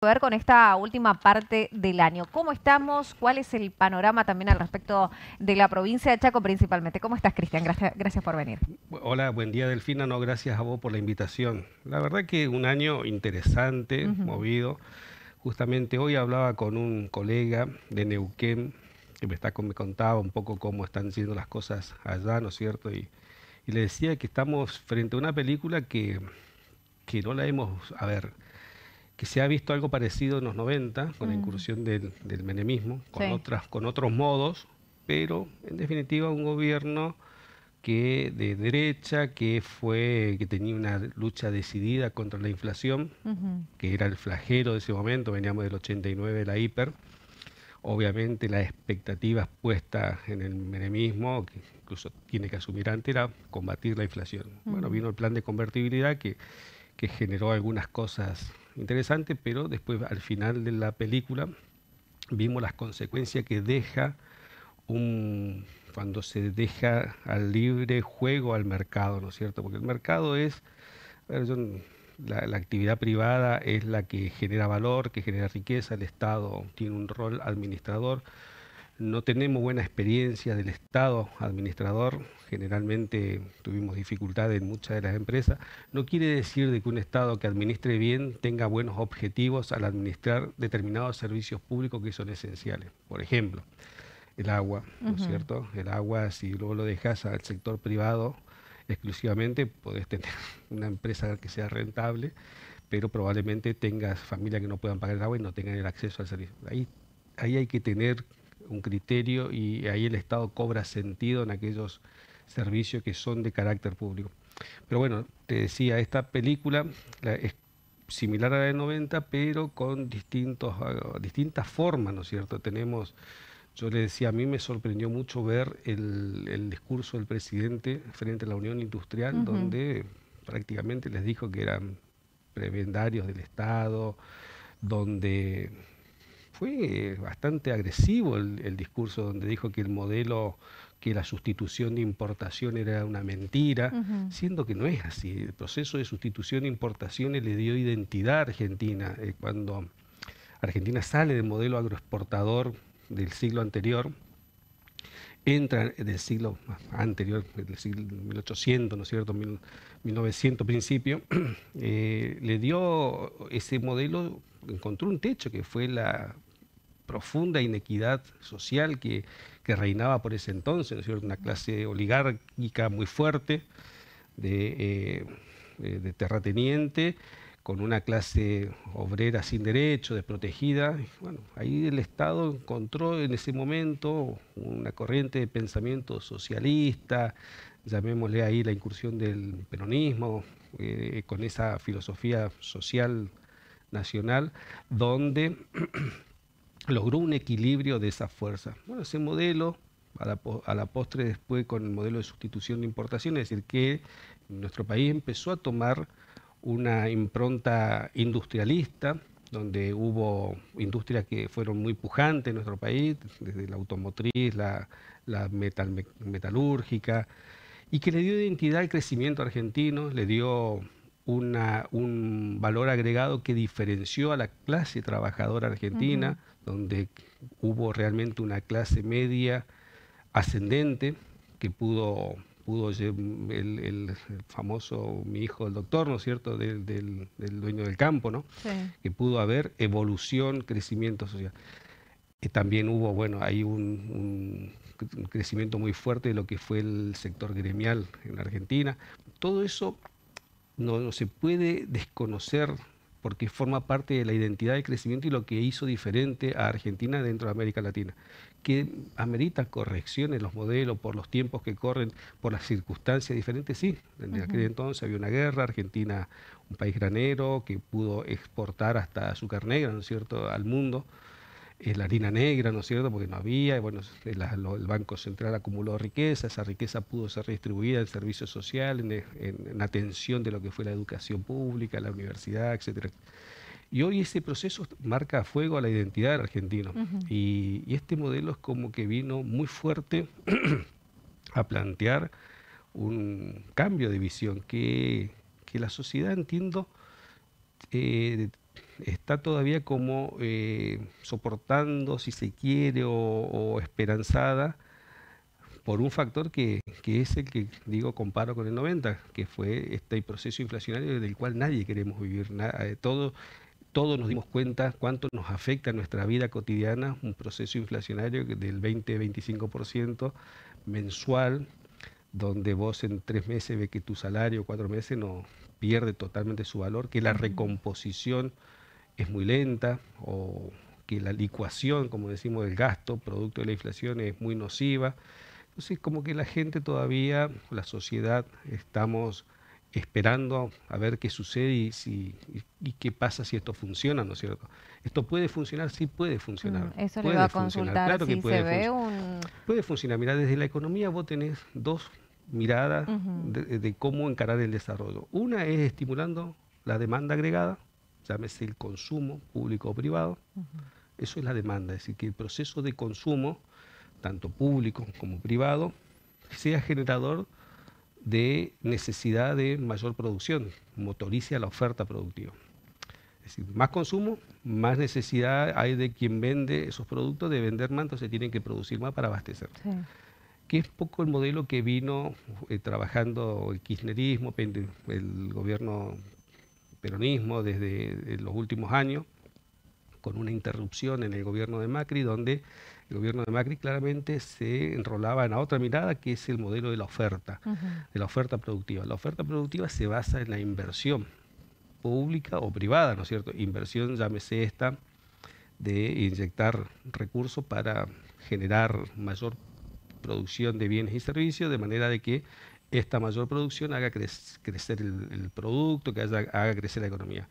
Ver con esta última parte del año. ¿Cómo estamos? ¿Cuál es el panorama también al respecto de la provincia de Chaco principalmente? ¿Cómo estás, Cristian? Gracias por venir. Hola, buen día Delfina, no, gracias a vos por la invitación. La verdad que un año interesante, Ujú. movido. Justamente hoy hablaba con un colega de Neuquén que me contaba un poco cómo están siendo las cosas allá, ¿no es cierto? Y le decía que estamos frente a una película que no la hemos, a ver, que se ha visto algo parecido en los 90 con la Mm, incursión del menemismo, sí. con otros modos, pero en definitiva un gobierno que de derecha, que tenía una lucha decidida contra la inflación, Ujú. que era el flagelo de ese momento, veníamos del 89 de la hiper, obviamente las expectativas puestas en el menemismo, que incluso tiene que asumir antes, era combatir la inflación. Bueno, Mm. vino el plan de convertibilidad que generó algunas cosas interesantes, pero después al final de la película vimos las consecuencias que deja cuando se deja al libre juego al mercado, ¿no es cierto? Porque el mercado es, a ver, la actividad privada es la que genera valor, que genera riqueza, el Estado tiene un rol administrador. No tenemos buena experiencia del Estado administrador, generalmente tuvimos dificultades en muchas de las empresas. No quiere decir de que un Estado que administre bien tenga buenos objetivos al administrar determinados servicios públicos que son esenciales. Por ejemplo, el agua, ¿no es Ujú. cierto? El agua, si luego lo dejas al sector privado exclusivamente, podés tener una empresa que sea rentable, pero probablemente tengas familias que no puedan pagar el agua y no tengan el acceso al servicio. Ahí hay que tener un criterio y ahí el Estado cobra sentido en aquellos servicios que son de carácter público. Pero bueno, te decía, esta película es similar a la de 90, pero con distintas formas, ¿no es cierto? Yo le decía, a mí me sorprendió mucho ver el discurso del presidente frente a la Unión Industrial, Ujú. donde prácticamente les dijo que eran prebendarios del Estado, donde fue bastante agresivo el discurso, donde dijo que el modelo, que la sustitución de importación era una mentira, Ujú. siendo que no es así. El proceso de sustitución de importaciones le dio identidad a Argentina. Cuando Argentina sale del modelo agroexportador del siglo anterior, entra del siglo anterior, del siglo 1800, ¿no es cierto?, 1900 principio, le dio ese modelo, encontró un techo que fue la profunda inequidad social que reinaba por ese entonces, ¿no es cierto?, una clase oligárquica muy fuerte, de terrateniente, con una clase obrera sin derecho, desprotegida. Bueno, ahí el Estado encontró en ese momento una corriente de pensamiento socialista, llamémosle ahí la incursión del peronismo, con esa filosofía social nacional, donde logró un equilibrio de esa fuerza. Bueno, ese modelo, a la postre después con el modelo de sustitución de importación, es decir, que nuestro país empezó a tomar una impronta industrialista, donde hubo industrias que fueron muy pujantes en nuestro país, desde la automotriz, metalúrgica, y que le dio identidad al crecimiento argentino, le dio un valor agregado que diferenció a la clase trabajadora Ujú. argentina, donde hubo realmente una clase media ascendente que el famoso, mi hijo, el doctor, ¿no es cierto?, del dueño del campo, ¿no?, Sí. que pudo haber evolución, crecimiento social. También hubo, bueno, hay un crecimiento muy fuerte de lo que fue el sector gremial en Argentina. Todo eso no se puede desconocer porque forma parte de la identidad de crecimiento y lo que hizo diferente a Argentina dentro de América Latina, que amerita correcciones los modelos por los tiempos que corren, por las circunstancias diferentes, sí. En aquel Ujú. entonces había una guerra, Argentina, un país granero que pudo exportar hasta azúcar negra, ¿no es cierto?, al mundo, la harina negra, ¿no es cierto?, porque no había, y bueno, el Banco Central acumuló riqueza, esa riqueza pudo ser redistribuida en servicios sociales, en atención de lo que fue la educación pública, la universidad, etcétera. Y hoy ese proceso marca a fuego a la identidad del argentino. Ujú. Y este modelo es como que vino muy fuerte a plantear un cambio de visión que la sociedad, entiendo, está todavía como soportando, si se quiere, o esperanzada por un factor que es el que, digo, comparo con el 90, que fue este proceso inflacionario del cual nadie queremos vivir. Todos nos dimos cuenta cuánto nos afecta en nuestra vida cotidiana un proceso inflacionario del 20-25% mensual, donde vos en 3 meses ves que tu salario, 4 meses, no pierde totalmente su valor, que la recomposición es muy lenta, o que la licuación, como decimos, del gasto producto de la inflación es muy nociva. Entonces, como que la gente todavía, la sociedad, estamos esperando a ver qué sucede y qué pasa si esto funciona, ¿no es cierto? ¿Esto puede funcionar? Sí puede funcionar. Eso le Puede iba a funcionar, consultar, claro que si se ve puede funcionar. Mira, desde la economía vos tenés dos miradas de cómo encarar el desarrollo. Una es estimulando la demanda agregada, llámese el consumo público o privado. Eso es la demanda, es decir, que el proceso de consumo, tanto público como privado, sea generador de necesidad de mayor producción, motorice a la oferta productiva. Es decir, más consumo, más necesidad hay de quien vende esos productos de vender más, entonces tienen que producir más para abastecer. Sí. Que es poco el modelo que vino trabajando el kirchnerismo, el gobierno peronismo desde los últimos años, con una interrupción en el gobierno de Macri, donde el gobierno de Macri claramente se enrolaba en la otra mirada, que es el modelo de la oferta productiva. La oferta productiva se basa en la inversión pública o privada, ¿no es cierto? Inversión, llámese esta, de inyectar recursos para generar mayor producción de bienes y servicios, de manera de que esta mayor producción haga crecer el producto, que haga crecer la economía.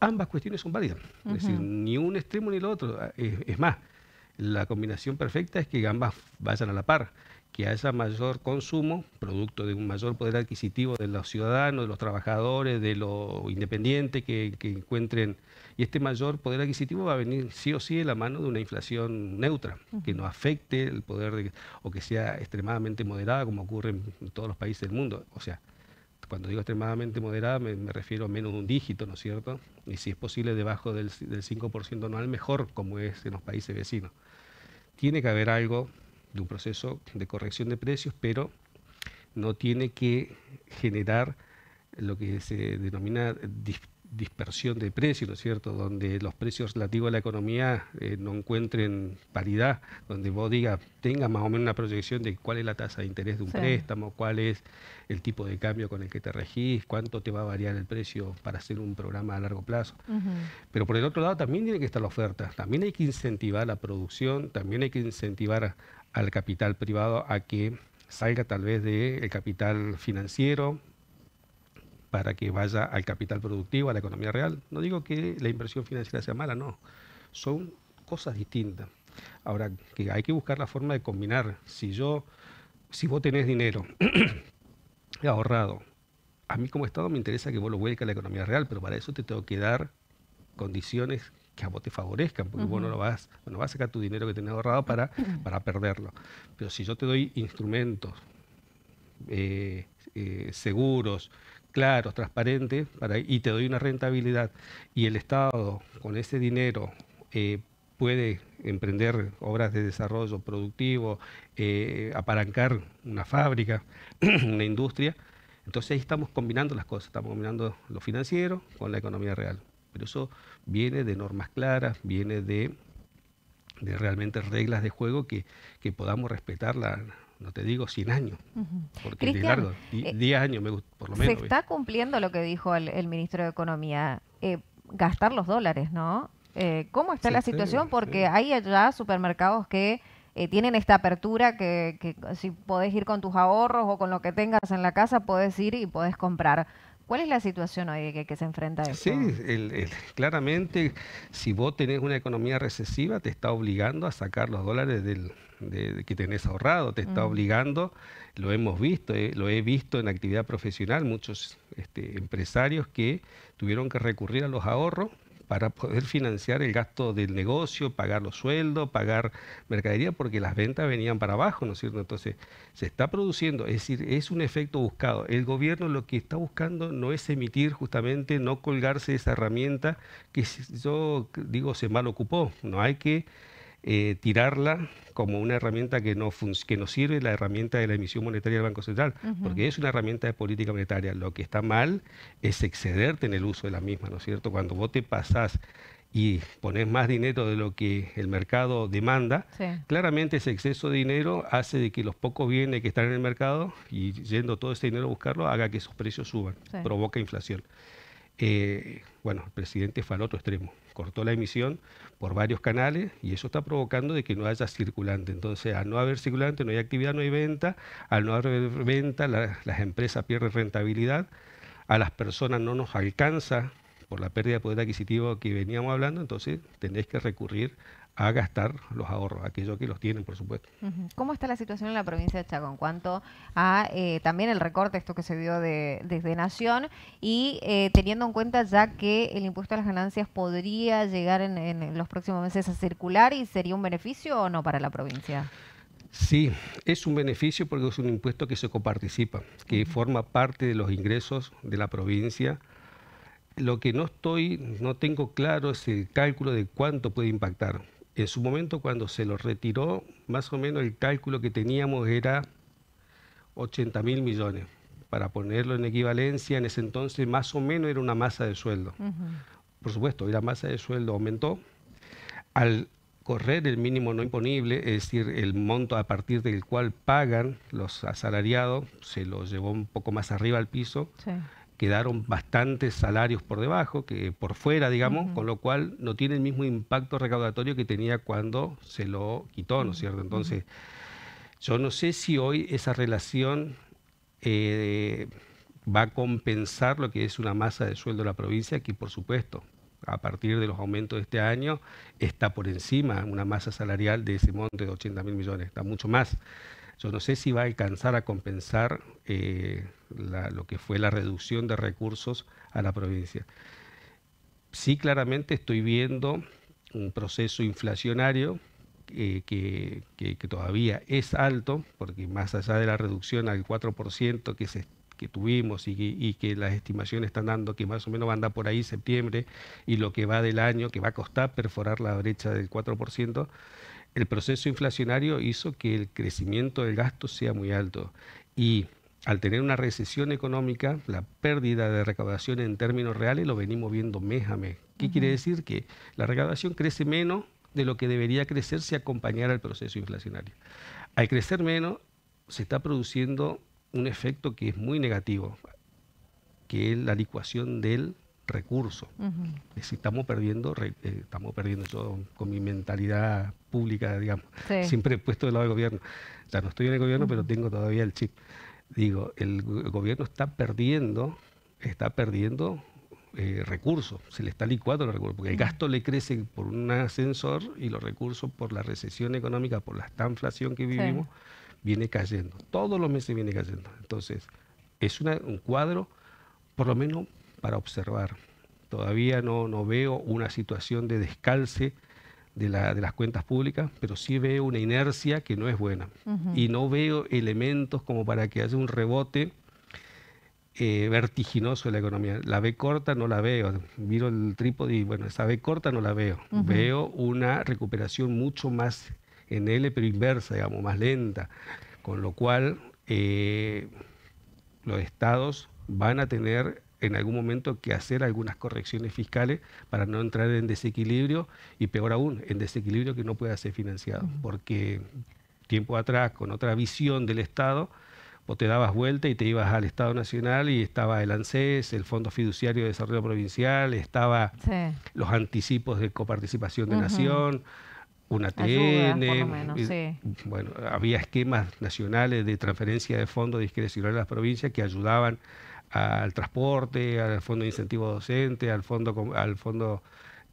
Ambas cuestiones son válidas, es decir, ni un extremo ni el otro. Es más, la combinación perfecta es que ambas vayan a la par, que haya mayor consumo, producto de un mayor poder adquisitivo de los ciudadanos, de los trabajadores, de los independientes que encuentren, y este mayor poder adquisitivo va a venir sí o sí de la mano de una inflación neutra, que no afecte el poder, o que sea extremadamente moderada, como ocurre en todos los países del mundo. O sea, cuando digo extremadamente moderada me refiero a menos de un dígito, ¿no es cierto? Y si es posible debajo del 5% anual, mejor, como es en los países vecinos. Tiene que haber algo de un proceso de corrección de precios, pero no tiene que generar lo que se denomina dispersión de precios, ¿no es cierto?, donde los precios relativos a la economía no encuentren paridad, donde vos tengas más o menos una proyección de cuál es la tasa de interés de un préstamo, cuál es el tipo de cambio con el que te regís, cuánto te va a variar el precio para hacer un programa a largo plazo. Pero por el otro lado también tiene que estar la oferta, también hay que incentivar la producción, también hay que incentivar al capital privado a que salga tal vez del capital financiero, para que vaya al capital productivo, a la economía real. No digo que la inversión financiera sea mala, no. Son cosas distintas. Ahora, que hay que buscar la forma de combinar. Si vos tenés dinero ahorrado, a mí como Estado me interesa que vos lo vuelques a la economía real, pero para eso te tengo que dar condiciones que a vos te favorezcan, porque vos no vas a sacar tu dinero que tenés ahorrado para perderlo. Pero si yo te doy instrumentos seguros, claros, transparentes, y te doy una rentabilidad, y el Estado con ese dinero puede emprender obras de desarrollo productivo, apalancar una fábrica, una industria, entonces ahí estamos combinando las cosas, estamos combinando lo financiero con la economía real. Pero eso viene de normas claras, viene de realmente reglas de juego que podamos respetarla. No te digo 100 años, porque Cristian, es largo, 10 años por lo menos. Se está cumpliendo lo que dijo el ministro de Economía, gastar los dólares, ¿no? ¿Cómo está la situación? Porque hay allá supermercados que tienen esta apertura, que si podés ir con tus ahorros o con lo que tengas en la casa, podés ir y podés comprar. ¿Cuál es la situación hoy que se enfrenta a esto? Sí, claramente, si vos tenés una economía recesiva, te está obligando a sacar los dólares que tenés ahorrado, te está obligando, lo hemos visto, lo he visto en actividad profesional, muchos empresarios que tuvieron que recurrir a los ahorros para poder financiar el gasto del negocio, pagar los sueldos, pagar mercadería, porque las ventas venían para abajo, ¿no es cierto? Entonces, se está produciendo, es decir, es un efecto buscado. El gobierno lo que está buscando no es emitir justamente, no colgarse de esa herramienta que yo digo se mal ocupó. No hay que tirarla como una herramienta que no sirve, la herramienta de la emisión monetaria del Banco Central, porque es una herramienta de política monetaria. Lo que está mal es excederte en el uso de la misma, ¿no es cierto? Cuando vos te pasás y pones más dinero de lo que el mercado demanda, Sí. claramente ese exceso de dinero hace de que los pocos bienes que están en el mercado y yendo todo ese dinero a buscarlo, haga que esos precios suban, Sí. provoca inflación. Bueno, el presidente fue al otro extremo, cortó la emisión por varios canales y eso está provocando de que no haya circulante. Entonces, al no haber circulante, no hay actividad, no hay venta. Al no haber venta, las empresas pierden rentabilidad. A las personas no nos alcanza por la pérdida de poder adquisitivo que veníamos hablando, entonces tendréis que recurrir a gastar los ahorros, aquellos que los tienen, por supuesto. ¿Cómo está la situación en la provincia de Chaco en cuanto a también el recorte, esto que se dio desde Nación, y teniendo en cuenta ya que el impuesto a las ganancias podría llegar en los próximos meses a circular y sería un beneficio o no para la provincia? Sí, es un beneficio porque es un impuesto que se coparticipa, que forma parte de los ingresos de la provincia. Lo que no tengo claro es el cálculo de cuánto puede impactar. En su momento, cuando se lo retiró, más o menos el cálculo que teníamos era 80.000 millones. Para ponerlo en equivalencia, en ese entonces más o menos era una masa de sueldo. Por supuesto, la masa de sueldo aumentó. Al correr el mínimo no imponible, es decir, el monto a partir del cual pagan los asalariados, se lo llevó un poco más arriba al piso. Sí. Quedaron bastantes salarios por debajo, que por fuera, digamos, con lo cual no tiene el mismo impacto recaudatorio que tenía cuando se lo quitó, ¿no es cierto? Entonces, yo no sé si hoy esa relación va a compensar lo que es una masa de sueldo de la provincia, que por supuesto, a partir de los aumentos de este año, está por encima una masa salarial de ese monte de 80.000 millones, está mucho más. Yo no sé si va a alcanzar a compensar lo que fue la reducción de recursos a la provincia. Sí, claramente estoy viendo un proceso inflacionario que todavía es alto, porque más allá de la reducción al 4% que tuvimos y que las estimaciones están dando que más o menos va a andar por ahí septiembre y lo que va del año, que va a costar perforar la brecha del 4%, el proceso inflacionario hizo que el crecimiento del gasto sea muy alto y al tener una recesión económica, la pérdida de recaudación en términos reales lo venimos viendo mes a mes. ¿Qué quiere decir? Que la recaudación crece menos de lo que debería crecer si acompañara el proceso inflacionario. Al crecer menos, se está produciendo un efecto que es muy negativo, que es la licuación del recurso. Es decir, estamos perdiendo yo con mi mentalidad pública, digamos, siempre he puesto del lado del gobierno. Ya no estoy en el gobierno, pero tengo todavía el chip. Digo, el gobierno está perdiendo recursos, se le está licuando los recursos, porque el gasto le crece por un ascensor y los recursos por la recesión económica, por la estanflación que vivimos, viene cayendo. Todos los meses viene cayendo. Entonces, es un cuadro, por lo menos, para observar. Todavía no veo una situación de descalce de las cuentas públicas, pero sí veo una inercia que no es buena. Y no veo elementos como para que haya un rebote vertiginoso de la economía. La B corta no la veo. Miro el trípode y bueno, esa B corta no la veo. Veo una recuperación mucho más en L, pero inversa, digamos, más lenta. Con lo cual, los estados van a tener en algún momento que hacer algunas correcciones fiscales para no entrar en desequilibrio y peor aún, en desequilibrio que no pueda ser financiado. Porque tiempo atrás, con otra visión del Estado, vos te dabas vuelta y te ibas al Estado Nacional y estaba el ANSES, el Fondo Fiduciario de Desarrollo Provincial, estaba los anticipos de coparticipación de Nación, un ATN, por lo menos, bueno, había esquemas nacionales de transferencia de fondos discrecionales a las provincias que ayudaban al transporte, al fondo de incentivo docente, al fondo,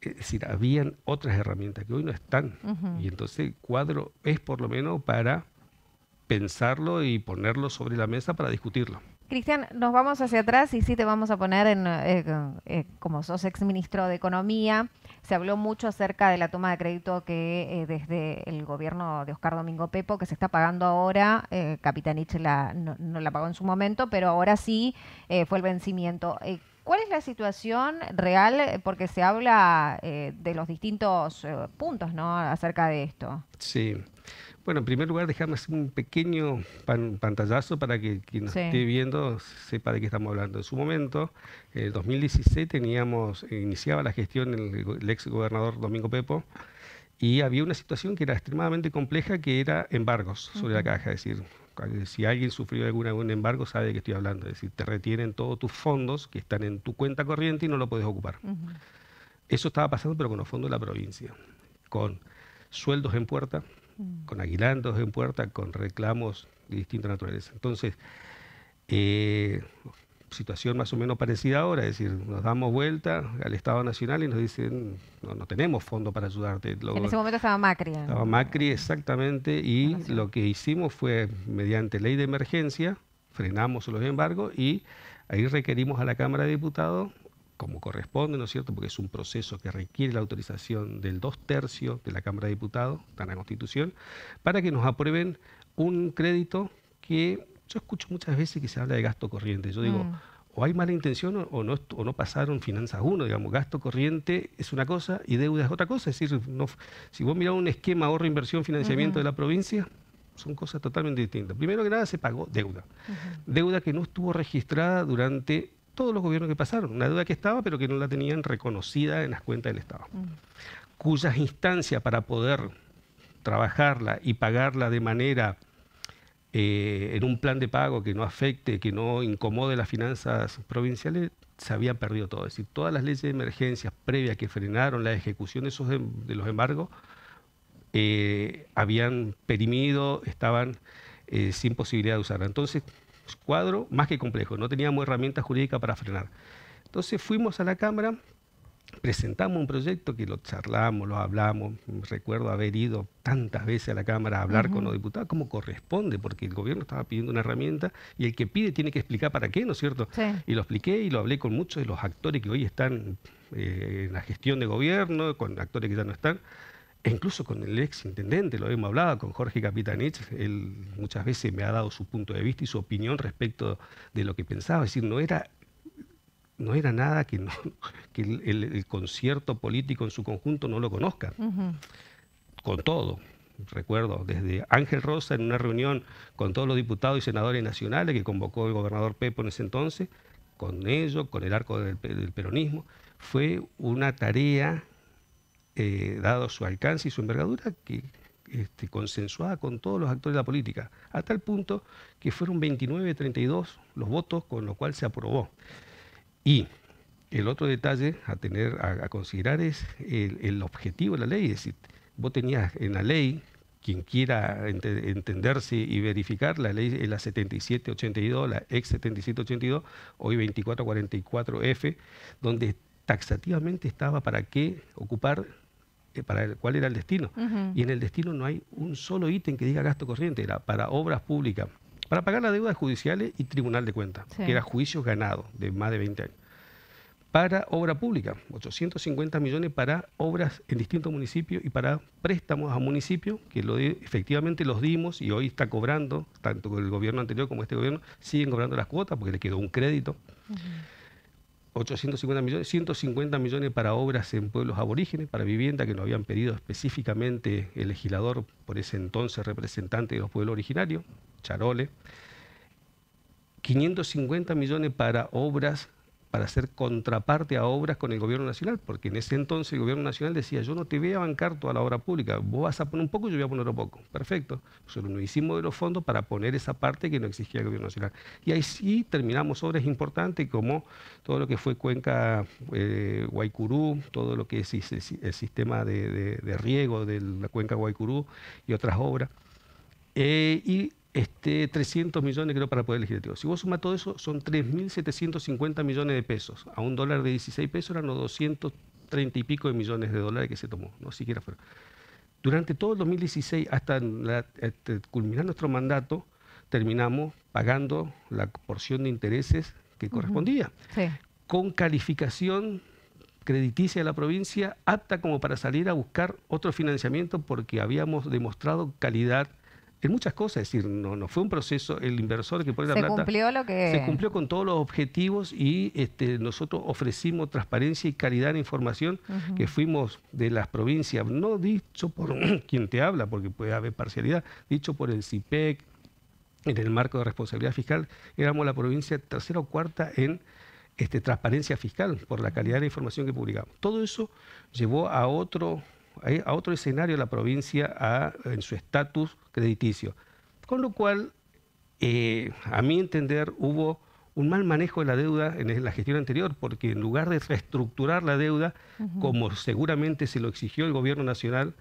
es decir, habían otras herramientas que hoy no están. Y entonces el cuadro es por lo menos para pensarlo y ponerlo sobre la mesa para discutirlo. Cristian, nos vamos hacia atrás y sí te vamos a poner como sos exministro de Economía. Se habló mucho acerca de la toma de crédito que desde el gobierno de Oscar Domingo Pepo, que se está pagando ahora, Capitanich no la pagó en su momento, pero ahora sí fue el vencimiento. ¿Cuál es la situación real? Porque se habla de los distintos puntos, ¿no? Acerca de esto. Sí. Bueno, en primer lugar, déjame hacer un pequeño pantallazo para que quien nos Sí. esté viendo sepa de qué estamos hablando. En su momento, en el 2016, iniciaba la gestión el ex gobernador Domingo Pepo, y había una situación que era extremadamente compleja, que era embargos sobre la Ujú, caja. Es decir, si alguien sufrió algún embargo, sabe de qué estoy hablando. Es decir, te retienen todos tus fondos que están en tu cuenta corriente y no lo puedes ocupar. ujú, Eso estaba pasando, pero con los fondos de la provincia, con sueldos en puerta, mm. con aguinaldos en puerta, con reclamos de distinta naturaleza. Entonces, eh, situación más o menos parecida ahora, es decir, nos damos vuelta al Estado Nacional y nos dicen, no, no tenemos fondo para ayudarte. En ese momento estaba Macri Estaba Macri exactamente, la y nación. lo que hicimos fue, mediante ley de emergencia, frenamos los embargos y ahí requerimos a la Cámara de Diputados, como corresponde, ¿no es cierto?, porque es un proceso que requiere la autorización del 2/3 de la Cámara de Diputados, está en la Constitución, para que nos aprueben un crédito que yo escucho muchas veces que se habla de gasto corriente. Yo digo, Mm, o hay mala intención o no pasaron finanzas uno, digamos, gasto corriente es una cosa y deuda es otra cosa. Es decir, no, si vos mirás un esquema ahorro, inversión, financiamiento ujú, de la provincia, son cosas totalmente distintas. Primero que nada se pagó deuda, ujú, deuda que no estuvo registrada durante todos los gobiernos que pasaron, una deuda que estaba pero que no la tenían reconocida en las cuentas del Estado, mm, cuyas instancias para poder trabajarla y pagarla de manera en un plan de pago que no afecte, que no incomode las finanzas provinciales, se había perdido todo. Es decir, todas las leyes de emergencia previas que frenaron la ejecución de los embargos habían perimido, estaban sin posibilidad de usarla. Entonces, cuadro más que complejo, no teníamos herramientas jurídicas para frenar. Entonces fuimos a la Cámara, presentamos un proyecto que lo charlamos, lo hablamos. Recuerdo haber ido tantas veces a la Cámara a hablar con ujú. los diputados como corresponde, porque el gobierno estaba pidiendo una herramienta y el que pide tiene que explicar para qué, ¿no es cierto? Sí. Y lo expliqué y lo hablé con muchos de los actores que hoy están en la gestión de gobierno, con actores que ya no están, e incluso con el ex intendente, lo hemos hablado, con Jorge Capitanich. Él muchas veces me ha dado su punto de vista y su opinión respecto de lo que pensaba. Es decir, no era nada que, que el concierto político en su conjunto no lo conozca, Ujú, con todo. Recuerdo desde Ángel Rosa en una reunión con todos los diputados y senadores nacionales que convocó el gobernador Pepo en ese entonces, con ellos, con el arco del peronismo. Fue una tarea, dado su alcance y su envergadura, que consensuada con todos los actores de la política, a tal punto que fueron 29-32 los votos con los cuales se aprobó. Y el otro detalle a considerar es el objetivo de la ley. Es decir, vos tenías en la ley, quien quiera entenderse y verificar, la ley es la 7782, la ex 7782, hoy 2444F, donde taxativamente estaba para qué ocupar, cuál era el destino. ujú. Y en el destino no hay un solo ítem que diga gasto corriente, era para obras públicas, para pagar las deudas judiciales y Tribunal de Cuentas, Sí. que era juicios ganados de más de 20 años. Para obra pública, 850 millones para obras en distintos municipios y para préstamos a municipios, que efectivamente los dimos y hoy está cobrando, tanto el gobierno anterior como este gobierno, siguen cobrando las cuotas porque le quedó un crédito. Ujú, 850 millones, 150 millones para obras en pueblos aborígenes, para vivienda que nos habían pedido específicamente el legislador, por ese entonces representante de los pueblos originarios, Charole. 550 millones para obras, para hacer contraparte a obras con el gobierno nacional, porque en ese entonces el gobierno nacional decía, yo no te voy a bancar toda la obra pública, vos vas a poner un poco, yo voy a poner otro poco. Perfecto. Nosotros nos hicimos de los fondos para poner esa parte que no exigía el gobierno nacional. Y ahí sí terminamos obras importantes como todo lo que fue Cuenca Guaycurú, todo lo que es el sistema de riego de la Cuenca Guaycurú y otras obras. Y 300 millones creo para el Poder Legislativo. Si vos sumas todo eso, son 3.750 millones de pesos. A un dólar de 16 pesos eran los 230 y pico de millones de dólares que se tomó, no siquiera fueron. Durante todo el 2016, hasta culminar nuestro mandato, terminamos pagando la porción de intereses que correspondía, Sí. con calificación crediticia de la provincia apta como para salir a buscar otro financiamiento porque habíamos demostrado calidad en muchas cosas. Es decir, no fue un proceso, el inversor que pone la plata... Se cumplió lo que... Se cumplió con todos los objetivos y nosotros ofrecimos transparencia y calidad en información, que fuimos de las provincias, no dicho por quien te habla, porque puede haber parcialidad, dicho por el CIPEC, en el marco de responsabilidad fiscal, éramos la provincia tercera o cuarta en transparencia fiscal por la calidad de la información que publicamos. Todo eso llevó a otro escenario a la provincia en su estatus crediticio. Con lo cual, a mi entender, hubo un mal manejo de la deuda en la gestión anterior, porque en lugar de reestructurar la deuda, como seguramente se lo exigió el gobierno nacional,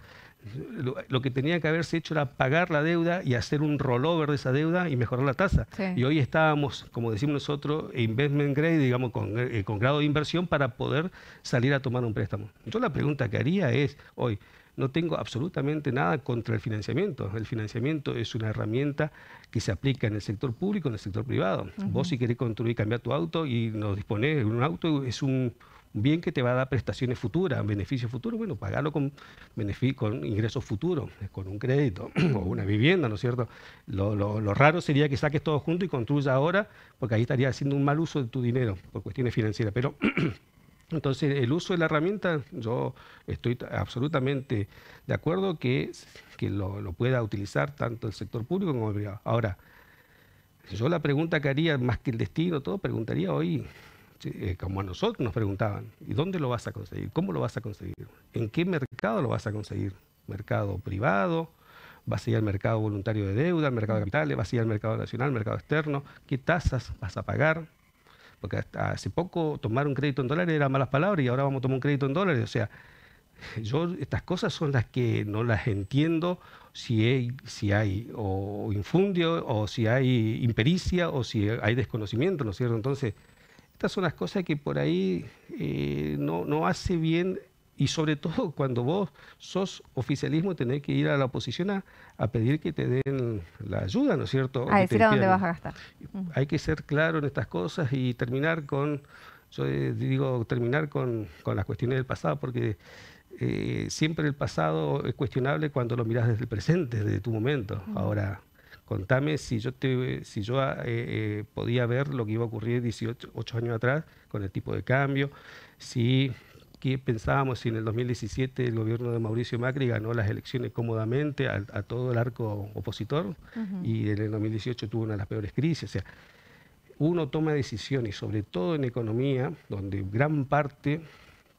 lo que tenía que haberse hecho era pagar la deuda y hacer un rollover de esa deuda y mejorar la tasa. Sí. Y hoy estábamos, como decimos nosotros, investment grade, digamos, con grado de inversión para poder salir a tomar un préstamo. Yo la pregunta que haría es, hoy, no tengo absolutamente nada contra el financiamiento. El financiamiento es una herramienta que se aplica en el sector público, en el sector privado. Vos si querés construir, cambiar tu auto y nos disponés de un auto, es un bien que te va a dar prestaciones futuras, beneficios futuros, bueno, pagarlo con ingresos futuros, con un crédito o una vivienda, ¿no es cierto? Lo raro sería que saques todo junto y construyas ahora, porque ahí estarías haciendo un mal uso de tu dinero por cuestiones financieras. Pero entonces, el uso de la herramienta, yo estoy absolutamente de acuerdo que lo pueda utilizar tanto el sector público como el privado. Ahora, yo la pregunta que haría, más que el destino, todo, preguntaría hoy, como a nosotros nos preguntaban, ¿y dónde lo vas a conseguir? ¿Cómo lo vas a conseguir? ¿En qué mercado lo vas a conseguir? ¿Mercado privado? ¿Vas a ir al mercado voluntario de deuda, al mercado de capitales? ¿Vas a ir al mercado nacional, al mercado externo? ¿Qué tasas vas a pagar? Porque hasta hace poco tomar un crédito en dólares era malas palabras y ahora vamos a tomar un crédito en dólares. O sea, estas cosas son las que no las entiendo, si hay o infundio, o si hay impericia, o si hay desconocimiento, ¿no es cierto? Entonces, estas son las cosas que por ahí no hace bien, y sobre todo cuando vos sos oficialismo tenés que ir a la oposición a pedir que te den la ayuda, ¿no es cierto? A decir a dónde vas a gastar. Hay que ser claro en estas cosas y terminar con, terminar con las cuestiones del pasado, porque siempre el pasado es cuestionable cuando lo mirás desde el presente, desde tu momento. Ahora, contame si yo podía ver lo que iba a ocurrir 8 años atrás con el tipo de cambio, ¿qué pensábamos si en el 2017 el gobierno de Mauricio Macri ganó las elecciones cómodamente a todo el arco opositor y en el 2018 tuvo una de las peores crisis? O sea, uno toma decisiones, sobre todo en economía, donde gran parte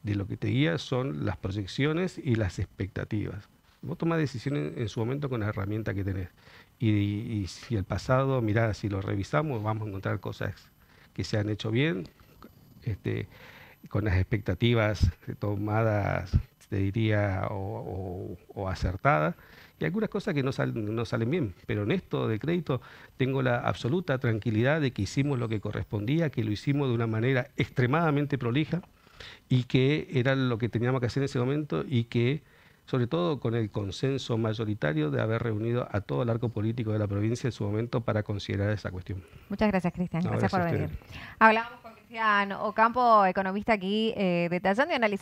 de lo que te guía son las proyecciones y las expectativas. Vos tomás decisiones en su momento con la herramienta que tenés. Y si el pasado, mirá, si lo revisamos, vamos a encontrar cosas que se han hecho bien, con las expectativas tomadas, te diría, o acertadas, y algunas cosas que no salen bien. Pero en esto de crédito tengo la absoluta tranquilidad de que hicimos lo que correspondía, que lo hicimos de una manera extremadamente prolija, y que era lo que teníamos que hacer en ese momento, y que sobre todo con el consenso mayoritario de haber reunido a todo el arco político de la provincia en su momento para considerar esa cuestión. Muchas gracias, Cristian. No, gracias por gracias a venir. ustedes. Hablábamos con Cristian Ocampo, economista aquí, detallando y analizando